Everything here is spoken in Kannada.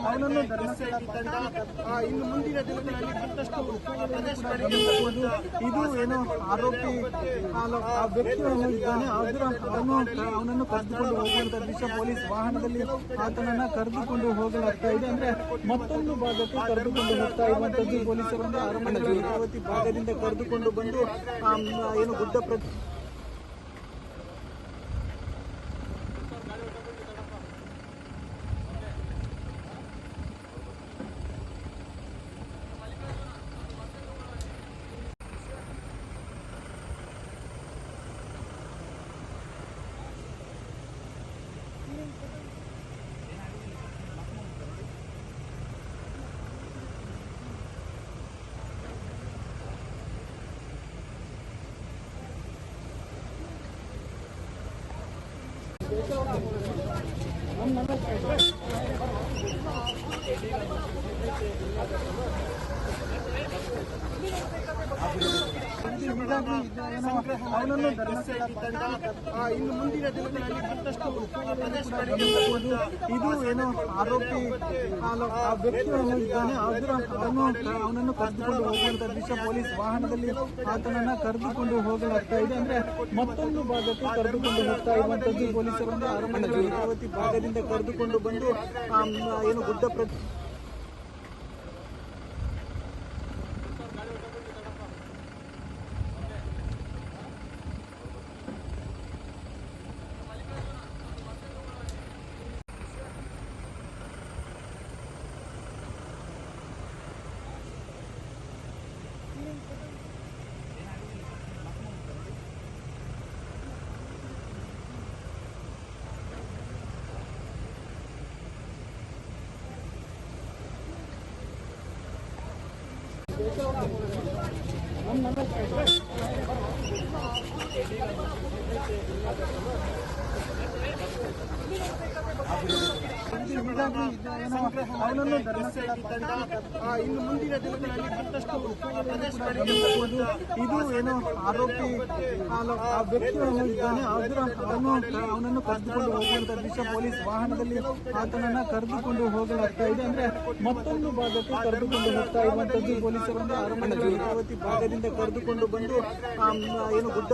ಅವನನ್ನು ಧರ್ಮಸ್ಥಳ ಇನ್ನು ಮುಂದಿನ ದಿನಗಳಲ್ಲಿ ಮತ್ತಷ್ಟು ಇದು ಏನೋ ಆರೋಪಿ ಆ ವ್ಯಕ್ತಿಯನ್ನು ಇದ್ದಾನೆ ಅವನನ್ನು ಕರೆದುಕೊಂಡು ಹೋಗುವಂತ ದೃಶ್ಯ ಪೊಲೀಸ್ ವಾಹನದಲ್ಲಿ ಆತನನ್ನ ಕರೆದುಕೊಂಡು ಹೋಗಲಾಗ್ತಾ ಇದೆ. ಅಂದ್ರೆ ಮತ್ತೊಂದು ಭಾಗಕ್ಕೆ ಕರೆದುಕೊಂಡು ಹೋಗ್ತಾ ಇರುವಂತದ್ದು ಪೊಲೀಸರನ್ನು ಅರಮನೆ ನೇತ್ರಾವತಿ ಭಾಗದಿಂದ ಕರೆದುಕೊಂಡು ಬಂದು ಏನು ಗುಡ್ಡ ಅವನನ್ನು ಧರ್ಮಸ್ಥಳ ಇನ್ನು ಮುಂದಿನ ದಿನಗಳಲ್ಲಿ ಮತ್ತಷ್ಟು ಇದು ಏನೋ ಆರೋಪಿ ಆ ವ್ಯಕ್ತಿಯನ್ನು ಇದ್ದಾನೆ ಅವನನ್ನು ಕರೆದುಕೊಂಡು ಹೋಗುವಂತ ದೃಶ್ಯ ಪೊಲೀಸ್ ವಾಹನದಲ್ಲಿ ಆತನನ್ನ ಕರೆದುಕೊಂಡು ಹೋಗಲಾಗ್ತಾ ಇದೆ. ಅಂದ್ರೆ ಮತ್ತೊಂದು ಭಾಗಕ್ಕೆ ಕರೆದುಕೊಂಡು ಹೋಗ್ತಾ ಇರುವಂತದ್ದು ಪೊಲೀಸರನ್ನು ಅರಮನೆ ನೇತ್ರಾವತಿ ಭಾಗದಿಂದ ಕರೆದುಕೊಂಡು ಬಂದು ಏನು ಗುಡ್ಡ ಅವನನ್ನು ಧರ್ಮಸ್ಥಳ ಇನ್ನು ಮುಂದಿನ ದಿನಗಳಲ್ಲಿ ಮತ್ತಷ್ಟು ಇದು ಏನೋ ಆರೋಪಿ ಆ ವ್ಯಕ್ತಿಯನ್ನು ಇದ್ದಾನೆ ಅವನನ್ನು ಕರೆದುಕೊಂಡು ಹೋಗುವಂತ ದೃಶ್ಯ ಪೊಲೀಸ್ ವಾಹನದಲ್ಲಿ ಆತನನ್ನ ಕರೆದುಕೊಂಡು ಹೋಗಲಾಗ್ತಾ ಇದೆ. ಅಂದ್ರೆ ಮತ್ತೊಂದು ಭಾಗಕ್ಕೆ ಕರೆದುಕೊಂಡು ಹೋಗ್ತಾ ಇರುವಂತದ್ದು ಪೊಲೀಸರನ್ನು ಅರಮನೆ ನೇತ್ರಾವತಿ ಭಾಗದಿಂದ ಕರೆದುಕೊಂಡು ಬಂದು ಏನು ಗುಡ್ಡ